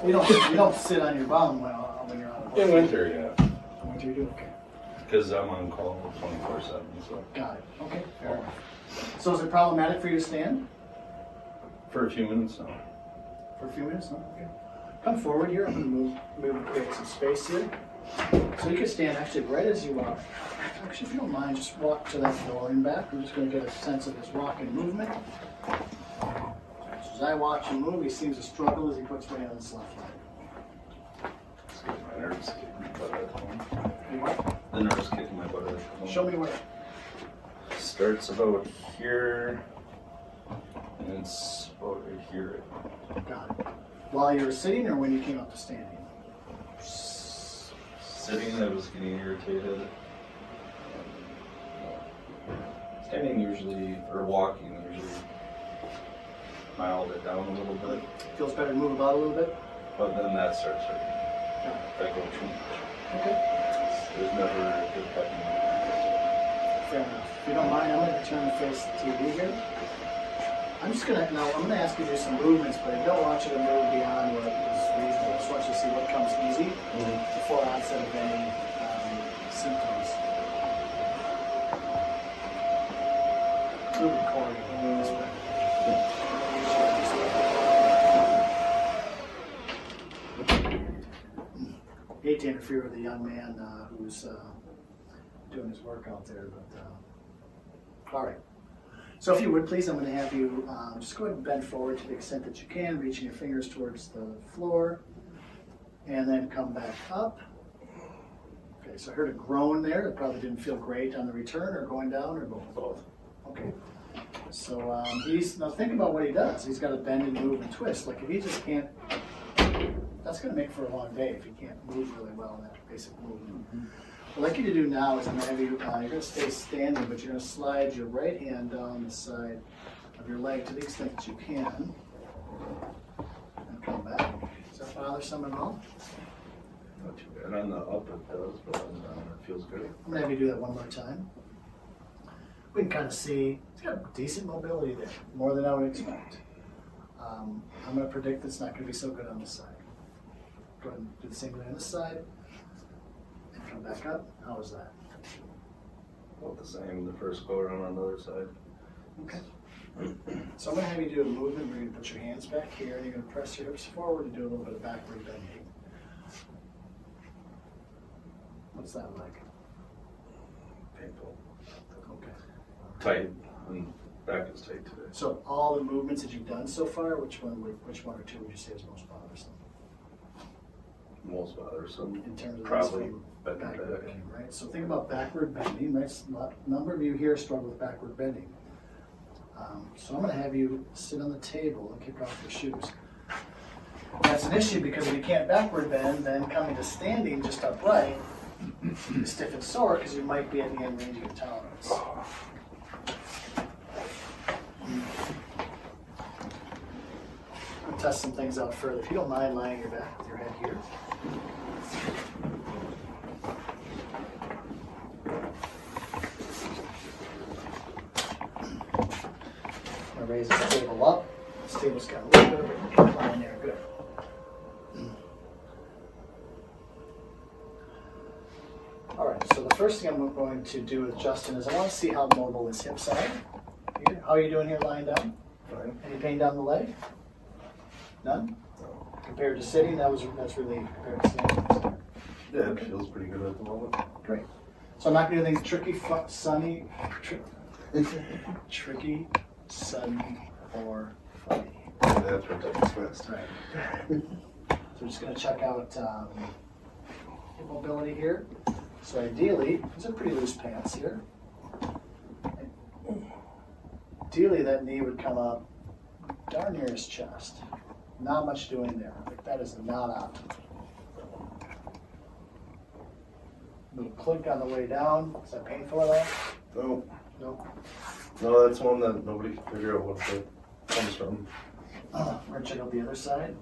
you don't sit on your bum when you're on. In winter, yeah. In winter you do, okay. Because I'm on call 24/7, so. Got it. Okay, fair enough. So is it problematic for you to stand? For a few minutes now. For a few minutes? No? Okay. Come forward here. I'm going to move and create some space here. So you can stand actually right as you are. Actually, if you don't mind, just walk to that door and back. I'm just going to get a sense of his walking movement. So as I watch him move, he seems to struggle as he puts weight on his left leg. My nerves kicking my butt at home. You what? The nerves kicking my butt at home. Show me where. Starts about here, and it's about right here. Got it. While you were sitting or when you came up to standing? Sitting, I was getting irritated. Standing usually, or walking usually, mild it down a little bit. Feels better to move about a little bit? But then that starts hurting. If I go too much. Okay. There's never a good button. Fair enough. If you don't mind, I'm going to turn and face the TV here. I'm going to ask you to do some movements, but I don't want you to move beyond what is reasonable. I just want you to see what comes easy before onset of any symptoms. Move recording this way. Hate to interfere with a young man who's doing his work out there, but all right. So if you would please, I'm going to have you just go ahead and bend forward to the extent that you can, reaching your fingers towards the floor, and then come back up. Okay, so I heard a groan there. It probably didn't feel great on the return, or going down, or both. Both. Okay. So now think about what he does. He's got to bend and move and twist. Like if he just can't, that's going to make for a long day if he can't move really well in that basic movement. What I'd like you to do now is I'm going to have you, you're going to stay standing, but you're going to slide your right hand down the side of your leg to the extent that you can. And come back. Does that bother some at all? Not too bad. On the up it does, but on the down it feels good. I'm going to have you do that one more time. We can kind of see, it's got decent mobility there, more than I would expect. I'm going to predict it's not going to be so good on this side. Go ahead and do the same thing on this side. Come back up. How was that? About the same the first go around on the other side. Okay. So I'm going to have you do a movement where you're going to put your hands back here and you're going to press your hips forward and do a little bit of backward bending. What's that like? Painful. Okay. Tight. And back is tight today. So all the movements that you've done so far, which one or two would you say is most bothersome? Most bothersome. In terms of probably backward bending, right? So think about backward bending. A number of you here struggle with backward bending. So I'm going to have you sit on the table and kick off your shoes. That's an issue because if you can't backward bend, then coming to standing just upright is stiff and sore because you might be at the end range of your tolerance. I'll test some things out further. If you don't mind lying your back with your head here. I'm going to raise this table up. This table's got a little bit of a incline there. Good. All right, so the first thing I'm going to do with Justin is I want to see how mobile his hips are. Here. How are you doing here lying down? Fine. Any pain down the leg? None? No. Compared to sitting, that's relief compared to standing. Yeah, it feels pretty good at the moment. Great. So I'm not going to do anything tricky, sunny, tricky, sunny, or funny. Yeah, that's what takes fast. Right. So we're just going to check out hip mobility here. So ideally, these are pretty loose pants here. Ideally, that knee would come up darn near his chest. Not much doing there. Like that is not optimal. Little clink on the way down. Is that painful at all? No. Nope. No, that's one that nobody can figure out what it comes from. We're going to check out the other side.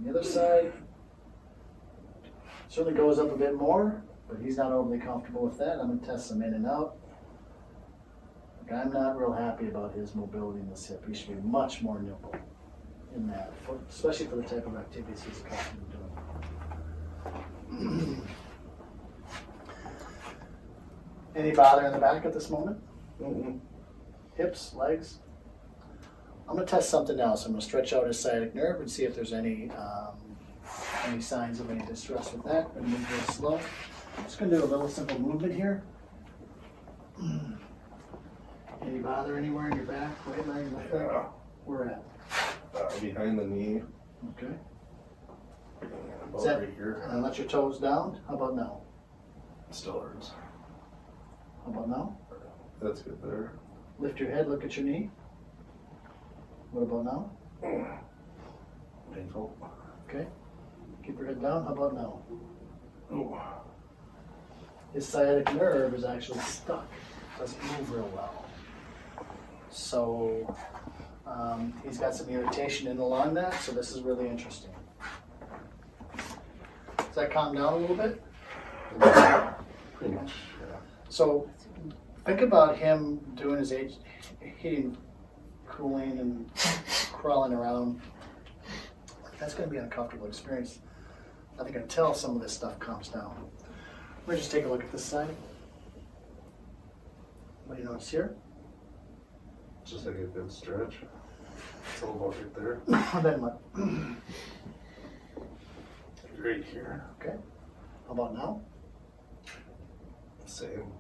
The other side certainly goes up a bit more, but he's not overly comfortable with that. I'm going to test some in and out. Like I'm not real happy about his mobility in this hip. He should be much more nimble. in that, especially for the type of activities he's accustomed to doing. Any bother in the back at this moment? Mm-mm. Hips, legs? I'm going to test something else. I'm going to stretch out his sciatic nerve and see if there's any signs of any distress with that. I'm going to move real slow. I'm just going to do a little simple movement here. Any bother anywhere in your back, right leg, left leg? Yeah. Where at? Behind the knee. Okay. About Is that, right here. and let your toes down. How about now? Still hurts. How about now? That's good there. Lift your head, look at your knee. What about now? Painful. Okay. Keep your head down. How about now? Oh. His sciatic nerve is actually stuck. Doesn't move real well. So he's got some irritation in along that, so this is really interesting. Does that calm down a little bit? Pretty much, yeah. So think about him doing his heating, cooling, and crawling around. That's going to be an uncomfortable experience, I think, until some of this stuff calms down. Let me just take a look at this side. What do you notice here? Just like a good stretch. It's all about right there. Then what? Right here. Okay. How about now? Same.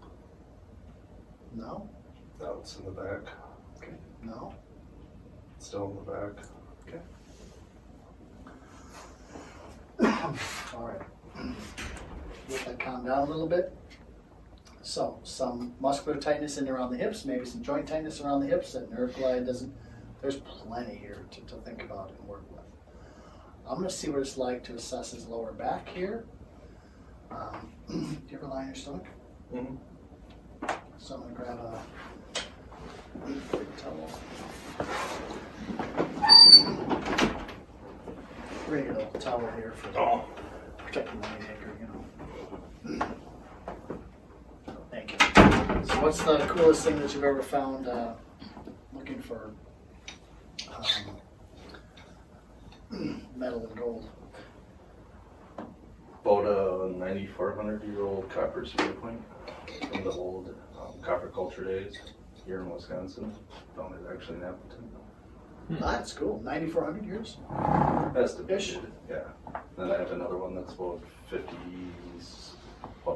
No? Now it's in the back. Okay. No? Still in the back. Okay. All right. Let that calm down a little bit. So, some muscular tightness in around the hips, maybe some joint tightness around the hips. That nerve glide doesn't. There's plenty here to think about and work with. I'm going to see what it's like to assess his lower back here. Do you ever lie on your stomach? Mm-hmm. So I'm going to grab a towel. Bring a little towel here for protecting the anchor, you know. Thank you. So what's the coolest thing that you've ever found looking for metal and gold? About a 9,400-year-old copper spear point from the old copper culture days here in Wisconsin. Found it actually in Appleton. That's cool. 9,400 years? Estimated, yeah. Then I have another one that's about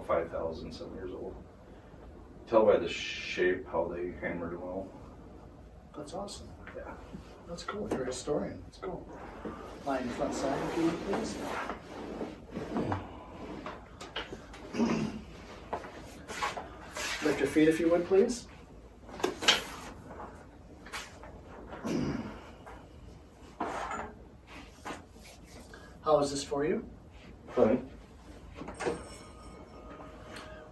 5,000 some years old. Tell by the shape how they hammered them out. That's awesome. Yeah. That's cool. You're a historian. That's cool. Line the front side, if you would, please. Lift your feet, if you would, please. How is this for you? Fine.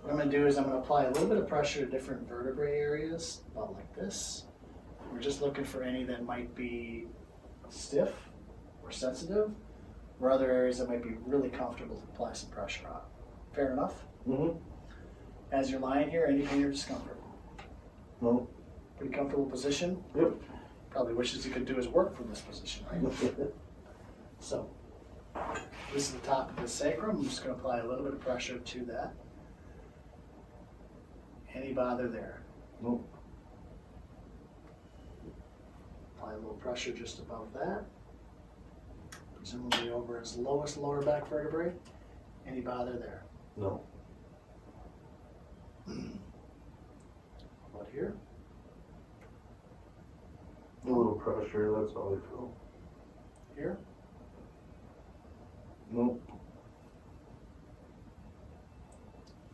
What I'm going to do is I'm going to apply a little bit of pressure to different vertebrae areas, about like this. We're just looking for any that might be stiff or sensitive, or other areas that might be really comfortable to apply some pressure on. Fair enough? Mm-hmm. As you're lying here, any pain or discomfort? No. Pretty comfortable position? Yep. Probably wishes he could do his work from this position, right? So, this is the top of the sacrum. I'm just going to apply a little bit of pressure to that. Any bother there? Nope. Apply a little pressure just above that. Presumably over its lowest lower back vertebrae. Any bother there? No. How about here? A little pressure, that's all I feel. Here? Nope.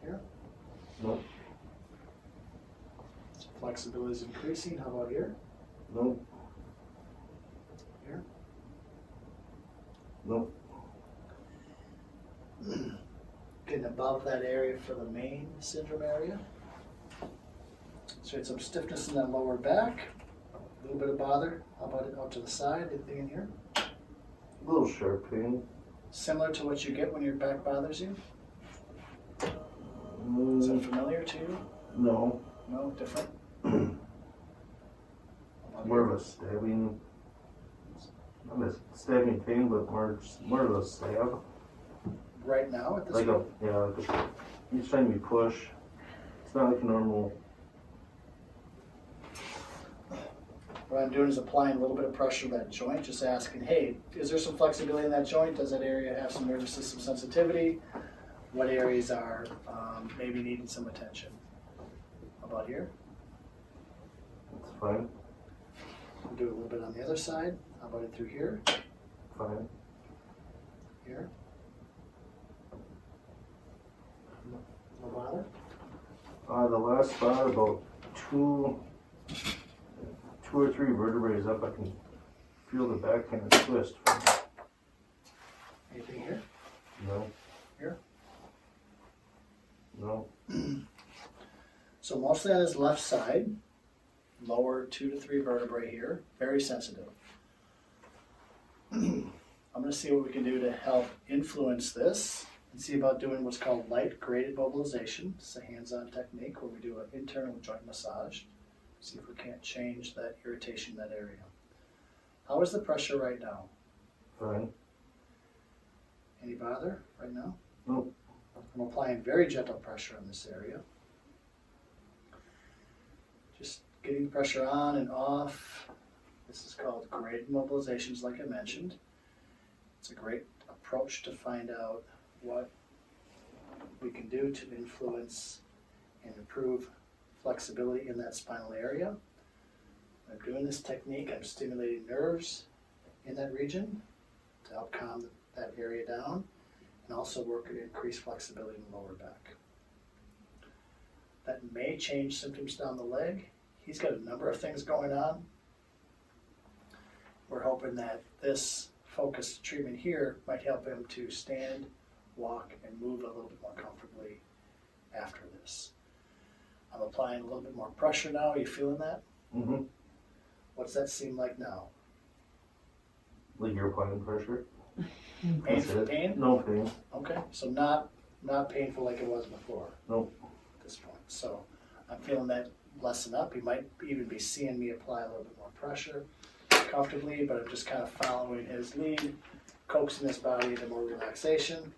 Here? Nope. Flexibility is increasing. How about here? Nope. Here? Nope. Getting above that area for the main syndrome area. So you had some stiffness in that lower back. A little bit of bother. How about it out to the side? Anything in here? A little sharp pain. Similar to what you get when your back bothers you? Is that familiar to you? No. No? Different? More of a stabbing. I'm a stabbing pain, but more of a stab. Right now at this Like point? each time you push, it's not like a normal. What I'm doing is applying a little bit of pressure to that joint, just asking, hey, is there some flexibility in that joint? Does that area have some nervous system sensitivity? What areas are maybe needing some attention? How about here? It's fine. We'll do a little bit on the other side. How about it through here? Fine. Here? No bother? The last spot, about two or three vertebrae up, I can feel the back kind of twist. Anything here? No. Here? No. So mostly on his left side, lower 2 to 3 vertebrae here, very sensitive. I'm going to see what we can do to help influence this and see about doing what's called light graded mobilization. It's a hands-on technique where we do an internal joint massage. See if we can't change that irritation in that area. How is the pressure right now? Fine. Any bother right now? Nope. I'm applying very gentle pressure on this area. Just getting pressure on and off. This is called graded mobilizations, like I mentioned. It's a great approach to find out what we can do to influence and improve flexibility in that spinal area. When I'm doing this technique, I'm stimulating nerves in that region to help calm that area down and also work to increase flexibility in the lower back. That may change symptoms down the leg. He's got a number of things going on. We're hoping that this focused treatment here might help him to stand, walk, and move a little bit more comfortably after this. I'm applying a little bit more pressure now. Are you feeling that? Mm-hmm. What's that seem like now? Like you're applying pressure? Pain? No pain. Okay, so not painful like it was before. Nope. At this point. So I'm feeling that lessen up. You might even be seeing me apply a little bit more pressure comfortably, but I'm just kind of following his lead, coaxing his body into more relaxation.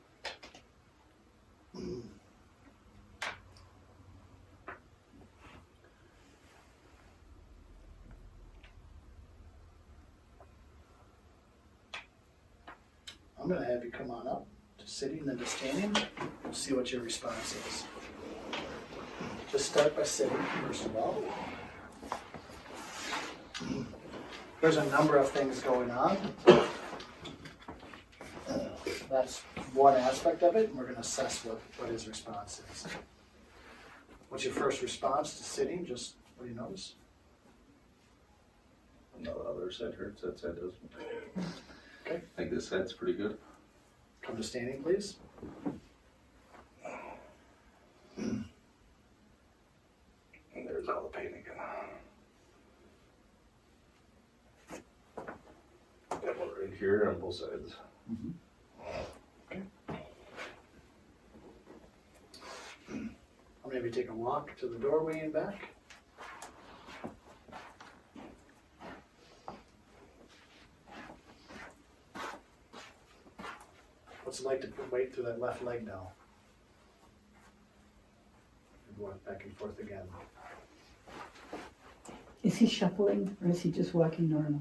I'm going to have you come on up to sitting and then to standing. We'll see what your response is. Just start by sitting, first of all. There's a number of things going on. That's one aspect of it, and we're going to assess what his response is. What's your first response to sitting? Just what do you notice? No, the other side hurts, that side doesn't. Okay. I think this side's pretty good. Come to standing, please. And there's all the pain again. That one right here on both sides. Okay. I'll maybe take a walk to the doorway and back. What's it like to put weight through that left leg now? And walk back and forth again. Is he shuffling or is he just walking normal?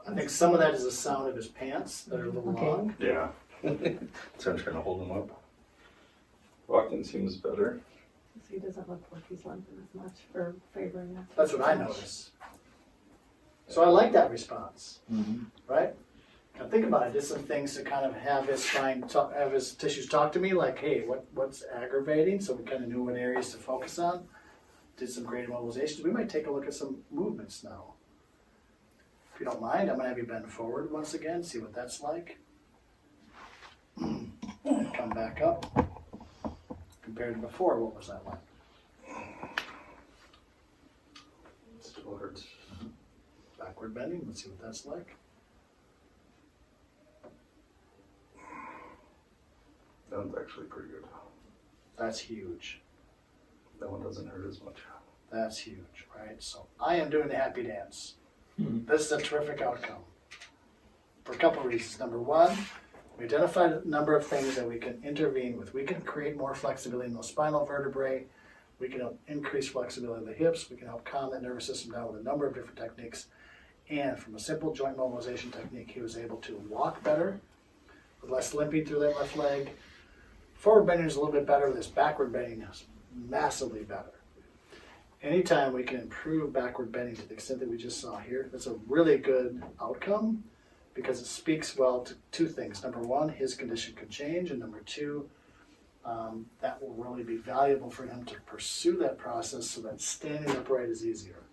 I think some of that is the sound of his pants that are a little Okay. long. Yeah. So I'm trying to hold him up. Walking seems better. So he doesn't look like he's limping as much or favoring it. That's what I notice. So I like that response, right? Now think about it. Did some things to kind of have his spine, have his tissues talk to me, like, hey, what's aggravating? So we kind of knew what areas to focus on. Did some graded mobilizations. We might take a look at some movements now. If you don't mind, I'm going to have you bend forward once again, see what that's like. And come back up. Compared to before, what was that like? Still hurts. Backward bending, let's see what that's like. That one's actually pretty good. That's huge. That one doesn't hurt as much. That's huge, right? So I am doing the happy dance. This is a terrific outcome. for a couple of reasons. Number one, we identified a number of things that we can intervene with. We can create more flexibility in those spinal vertebrae. We can help increase flexibility of the hips. We can help calm that nervous system down with a number of different techniques. And from a simple joint mobilization technique, he was able to walk better with less limping through that left leg. Forward bending is a little bit better. With this backward bending is massively better. Anytime we can improve backward bending to the extent that we just saw here, that's a really good outcome because it speaks well to two things. Number one, his condition could change, and number two, that will really be valuable for him to pursue that process so that standing upright is easier.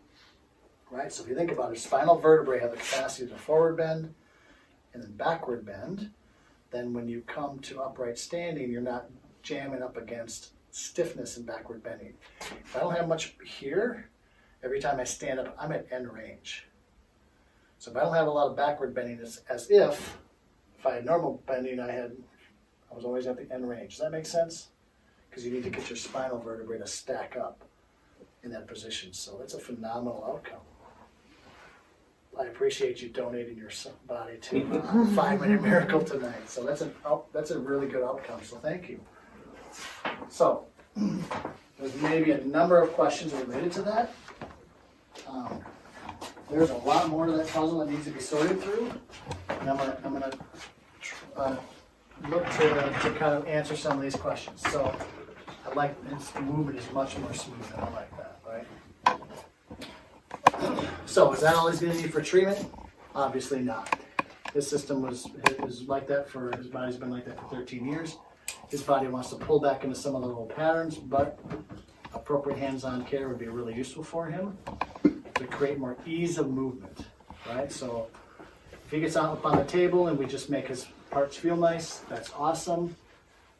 Right? So if you think about it, spinal vertebrae have the capacity to forward bend and then backward bend. Then when you come to upright standing, you're not jamming up against stiffness and backward bending. If I don't have much here, every time I stand up, I'm at end range. So if I don't have a lot of backward bending, it's as if I had normal bending, I was always at the end range. Does that make sense? Because you need to get your spinal vertebrae to stack up in that position. So that's a phenomenal outcome. I appreciate you donating your body to 5-Minute Miracle tonight. So that's a really good outcome. So thank you. So there's maybe a number of questions related to that. There's a lot more to that puzzle that needs to be sorted through, and I'm gonna look to kind of answer some of these questions. So I like this movement is much more smooth, and I like that, right? So is that all he's going to need for treatment? Obviously not. His system was like that his body's been like that for 13 years. His body wants to pull back into some of the old patterns, but appropriate hands-on care would be really useful for him to create more ease of movement, right? So if he gets up on the table and we just make his parts feel nice, that's awesome.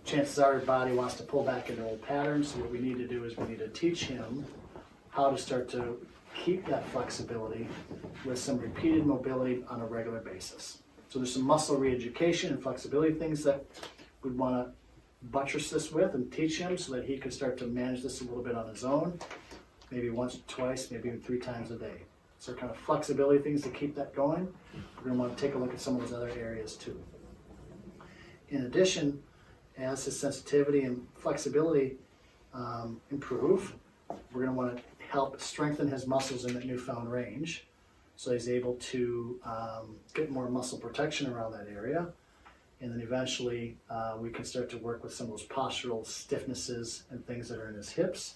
Chances are his body wants to pull back into old patterns. So what we need to do is we need to teach him how to start to keep that flexibility with some repeated mobility on a regular basis. So there's some muscle re-education and flexibility things that we'd want to buttress this with and teach him so that he can start to manage this a little bit on his own, maybe once or twice, maybe even 3 times a day. So kind of flexibility things to keep that going. We're going to want to take a look at some of those other areas too. In addition, as his sensitivity and flexibility improve, we're going to want to help strengthen his muscles in that newfound range so he's able to get more muscle protection around that area. And then eventually we can start to work with some of those postural stiffnesses and things that are in his hips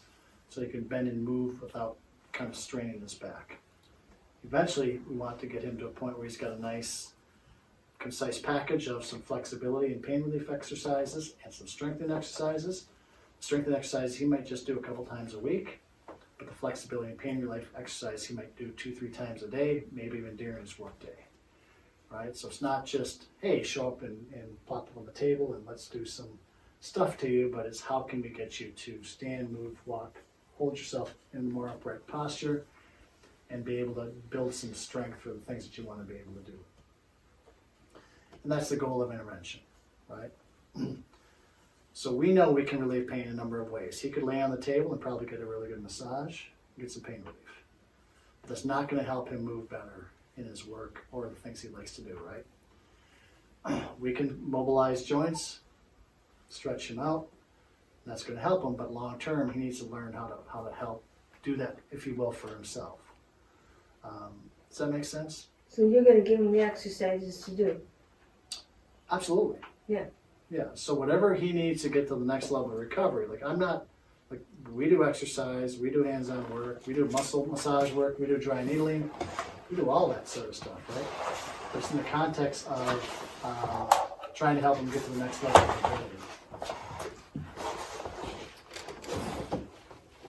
so he can bend and move without kind of straining his back. Eventually, we want to get him to a point where he's got a nice, concise package of some flexibility and pain relief exercises and some strengthening exercises. Strengthening exercises he might just do a couple times a week, but the flexibility and pain relief exercise he might do 2-3 times a day, maybe even during his work day. Right? So it's not just, hey, show up and plop up on the table and let's do some stuff to you, but it's how can we get you to stand, move, walk, hold yourself in a more upright posture, and be able to build some strength for the things that you want to be able to do. And that's the goal of intervention, right? So we know we can relieve pain in a number of ways. He could lay on the table and probably get a really good massage, get some pain relief. But that's not going to help him move better in his work or the things he likes to do, right? We can mobilize joints, stretch him out. That's going to help him, but long term, he needs to learn how to help do that, if you will, for himself. Does that make sense? So you're going to give him the exercises to do? Absolutely. Yeah. Yeah. So whatever he needs to get to the next level of recovery, we do exercise, we do hands-on work, we do muscle massage work, we do dry needling, we do all that sort of stuff, right? But it's in the context of trying to help him get to the next level of recovery.